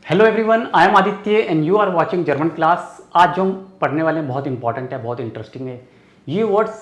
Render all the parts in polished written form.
Hello everyone, I am Aditya and you are watching German class. आज जो हम पढ़ने वाले हैं बहुत इंपॉर्टेंट है, बहुत इंटरेस्टिंग है। ये वर्ड्स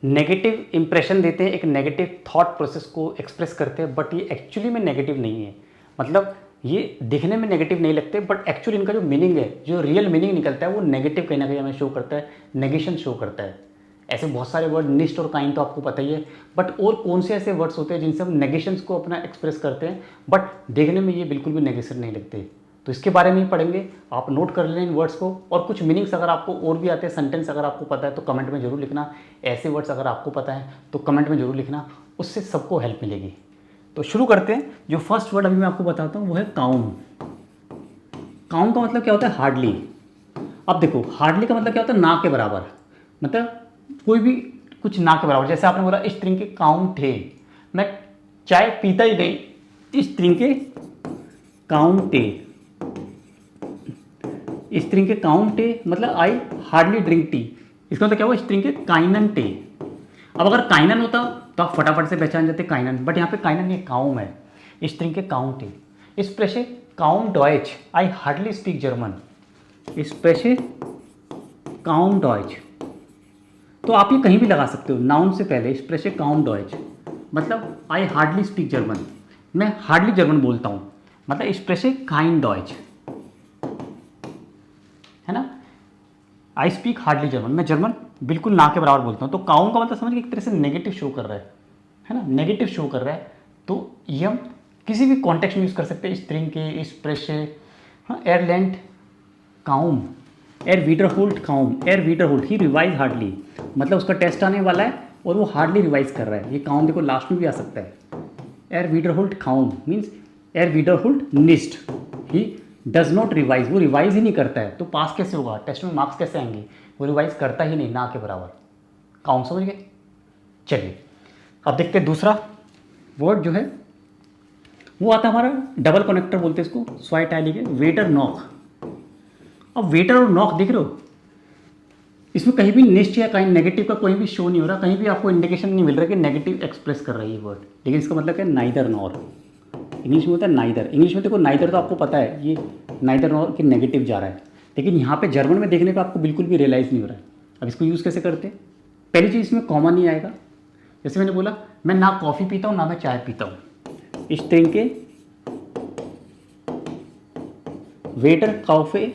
नेगेटिव इंप्रेशन देते हैं, एक नेगेटिव थॉट प्रोसेस को एक्सप्रेस करते हैं, बट ये एक्चुअली में नेगेटिव नहीं है। मतलब ये दिखने में नेगेटिव नहीं लगते, बट एक्चुअली इनका जो मीनिंग है, जो रियल मीनिंग निकलता है, वो नेगेटिव कहीं ना कहीं हमें शो करता है, नेगेशन शो करता है। ऐसे बहुत सारे वर्ड, निस्ट और काइंड तो आपको पता ही है, बट और कौन से ऐसे वर्ड्स होते हैं जिनसे हम नेगेशंस को अपना एक्सप्रेस करते हैं, बट देखने में ये बिल्कुल भी नेगेशन नहीं लगते। तो इसके बारे में ही पढ़ेंगे। आप नोट कर लें इन वर्ड्स को, और कुछ मीनिंग्स अगर आपको और भी आते हैं, सेंटेंस अगर आपको पता है तो कमेंट में जरूर लिखना। ऐसे वर्ड्स अगर आपको पता है तो कमेंट में जरूर लिखना, उससे सबको हेल्प मिलेगी। तो शुरू करते हैं। जो फर्स्ट वर्ड अभी मैं आपको बताता हूँ वो है काउम। काउम का मतलब क्या होता है? हार्डली। अब देखो, हार्डली का मतलब क्या होता है? ना के बराबर। मतलब कोई भी कुछ ना के बराबर। जैसे आपने बोला इस तरह के काउंट थे, मैं चाय पीता ही नहीं, इस तरह के काउंटे। इस तरह के काउंटे मतलब आई हार्डली ड्रिंक टी। इसका मतलब क्या हुआ? इस तरह के काइनन टे। अब अगर काइनन होता तो आप फटाफट से पहचान जाते काइनन, बट यहाँ पे काइनन ये काउम है। इस तरह के काउंटे। इस प्रेशे काउम डॉयच, आई हार्डली स्पीक जर्मन। इस प्रेशे काउम डॉयच। तो आप ये कहीं भी लगा सकते हो, नाउन से पहले। इस प्रेशे काउम डॉयच मतलब आई हार्डली स्पीक जर्मन, मैं हार्डली जर्मन बोलता हूँ। मतलब इस प्रेशे काइन डॉयच, है ना। आई स्पीक हार्डली जर्मन, मैं जर्मन बिल्कुल ना के बराबर बोलता हूँ। तो काउम का मतलब समझ के एक तरह से नेगेटिव शो कर रहा है ना, नेगेटिव शो कर रहा है। तो ये हम किसी भी कॉन्टेक्स्ट में यूज़ कर सकते हैं। इस तरह के, इस प्रेशे, हाँ, एयरलैंड काउम, एर वीडर होल्ट काउम, एर वीडर होल्ट ही रिवाइज हार्डली। मतलब उसका टेस्ट आने वाला है और वो हार्डली रिवाइज कर रहा है। ये काउम देखो लास्ट में भी आ सकता है। एर वीडर होल्ट काउम मीन्स एर वीडर होल्ट निस्ट ही डज नॉट रिवाइज, वो रिवाइज ही नहीं करता है। तो पास कैसे होगा? टेस्ट में मार्क्स कैसे आएंगे? वो रिवाइज करता ही नहीं, ना के बराबर। काउम समझ गए? चलिए अब देखते हैं दूसरा वर्ड जो है वो आता है हमारा डबल कनेक्टर बोलते हैं इसको, स्वाइट आइली के, वेटर नॉक। अब वेटर और नॉक देख रहे हो, इसमें कहीं भी निश्च या कहीं नेगेटिव का कोई भी शो नहीं हो रहा, कहीं भी आपको इंडिकेशन नहीं मिल रहा कि नेगेटिव एक्सप्रेस कर रहा है ये वर्ड। लेकिन इसका मतलब क्या है? Neither nor. इंग्लिश में होता है नाइदर। इंग्लिश में देखो नाइदर तो आपको पता है, ये नाइदर नॉर कि नेगेटिव जा रहा है। लेकिन यहाँ पे जर्मन में देखने पर आपको बिल्कुल भी रियलाइज़ नहीं हो रहा है। अब इसको यूज़ कैसे करते हैं? पहली चीज़ इसमें कॉमन नहीं आएगा। जैसे मैंने बोला, मैं ना कॉफ़ी पीता हूँ ना मैं चाय पीता हूँ। इस तरह के वेटर कॉफे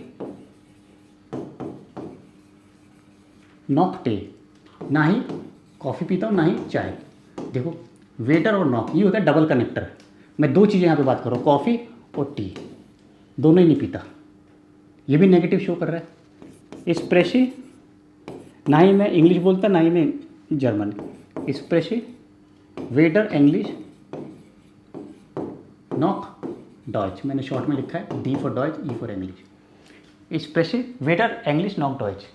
नॉक टे, ना ही कॉफ़ी पीता हूँ ना ही चाय। देखो वेटर और नॉक ये होता है डबल कनेक्टर। मैं दो चीज़ें यहाँ पे बात कर रहा हूँ, कॉफ़ी और टी, दोनों ही नहीं पीता। ये भी नेगेटिव शो कर रहा है। इस प्रेशे, ना ही मैं इंग्लिश बोलता ना ही मैं जर्मन। इस प्रेशे वेटर इंग्लिश नॉक डॉयच, मैंने शॉर्ट में लिखा है डी फॉर डॉयच, ई फॉर इंग्लिश। इस प्रेशे वेटर इंग्लिश नॉक डॉयच,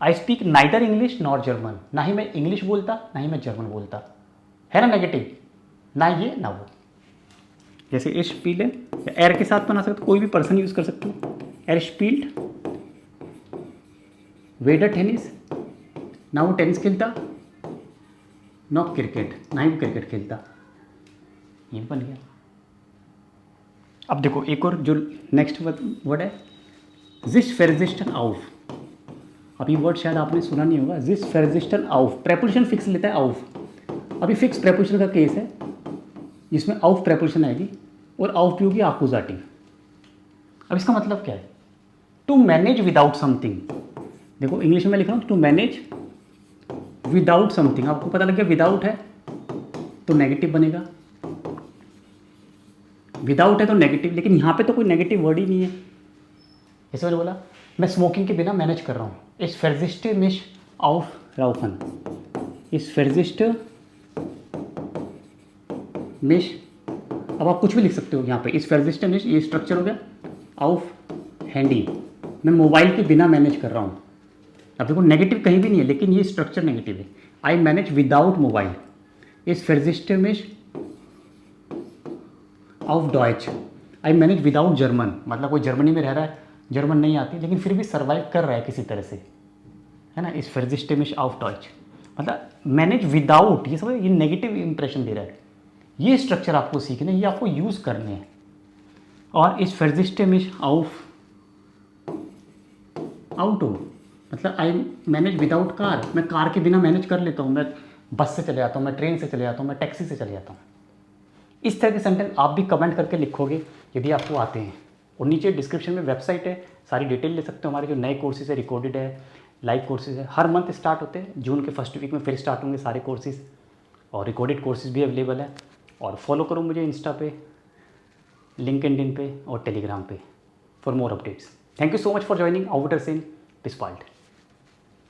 I speak neither English nor German, ना ही मैं इंग्लिश बोलता ना ही मैं जर्मन बोलता। है ना नेगेटिव, ना ये ना वो। जैसे इस स्पील है, एर के साथ बना सकते हो, कोई भी पर्सन यूज़ कर सकते हो। एर स्पील्ड वेडर टेनिस, ना वो टेनिस खेलता, नॉक क्रिकेट, ना ही वो क्रिकेट खेलता। ये बन गया। अब देखो एक और जो नेक्स्ट वर्ड है, जिस फेरजिस्टन आउफ। अब ये वर्ड शायद आपने सुना नहीं होगा, जिस फेरजिस्टन आउफ। प्रेपोजिशन फिक्स लेता है आउफ। अभी फिक्स प्रेपोजिशन का केस है जिसमें आउफ प्रेपोजिशन आएगी और आउफ भी होगी आकुजाटिव। अब इसका मतलब क्या है? To manage without something. देखो इंग्लिश में लिख रहा हूँ टू मैनेज विदाउट समथिंग। आपको पता लग गया विदाउट है तो नेगेटिव बनेगा, विदाउट है तो नेगेटिव। लेकिन यहाँ पे तो कोई नेगेटिव वर्ड ही नहीं है। जैसे मैंने बोला, मैं स्मोकिंग के बिना मैनेज कर रहा हूँ। इस फेरजिस्टे मिश आउफ राउफन, इस फेरजिस्टे मिश। अब आप कुछ भी लिख सकते हो यहाँ पे। इस फेरजिस्टे मिश, ये स्ट्रक्चर हो गया आउफ हैंडी, मैं मोबाइल के बिना मैनेज कर रहा हूँ। अब देखो नेगेटिव कहीं भी नहीं है, लेकिन ये स्ट्रक्चर नेगेटिव है। आई मैनेज विदाउट मोबाइल, इस फेरजिस्टे मिश ऑफ डॉयच, आई मैनेज विदाउट जर्मन। मतलब कोई जर्मनी में रह रहा है, जर्मन नहीं आती, लेकिन फिर भी सर्वाइव कर रहा है किसी तरह से, है ना। इस फेरजिस्टेमिश ऑफ डॉयच मतलब मैनेज विदाउट, ये सब ये नेगेटिव इंप्रेशन दे रहा है। ये स्ट्रक्चर आपको सीखने, ये आपको यूज़ करने हैं। और इस फर्जिस्टे मिश आउफ आउटो, मतलब आई मैनेज विदाउट कार, मैं कार के बिना मैनेज कर लेता हूँ, मैं बस से चले जाता हूँ, मैं ट्रेन से चले जाता हूँ, मैं टैक्सी से चले जाता हूँ। इस तरह के सेंटेंस आप भी कमेंट करके लिखोगे यदि आपको आते हैं। और नीचे डिस्क्रिप्शन में वेबसाइट है, सारी डिटेल ले सकते हो। हमारे जो नए कोर्सेज है, रिकॉर्डेड है, लाइव कोर्सेज है, हर मंथ स्टार्ट होते हैं। जून के फर्स्ट वीक में फिर स्टार्ट होंगे सारे कोर्सेज, और रिकॉर्डेड कोर्सेज भी अवेलेबल है। और फॉलो करो मुझे इंस्टा पे, लिंक्डइन पे और टेलीग्राम पे for more updates. Thank you so much for joining आउटर सेन पिस्पाल्ट।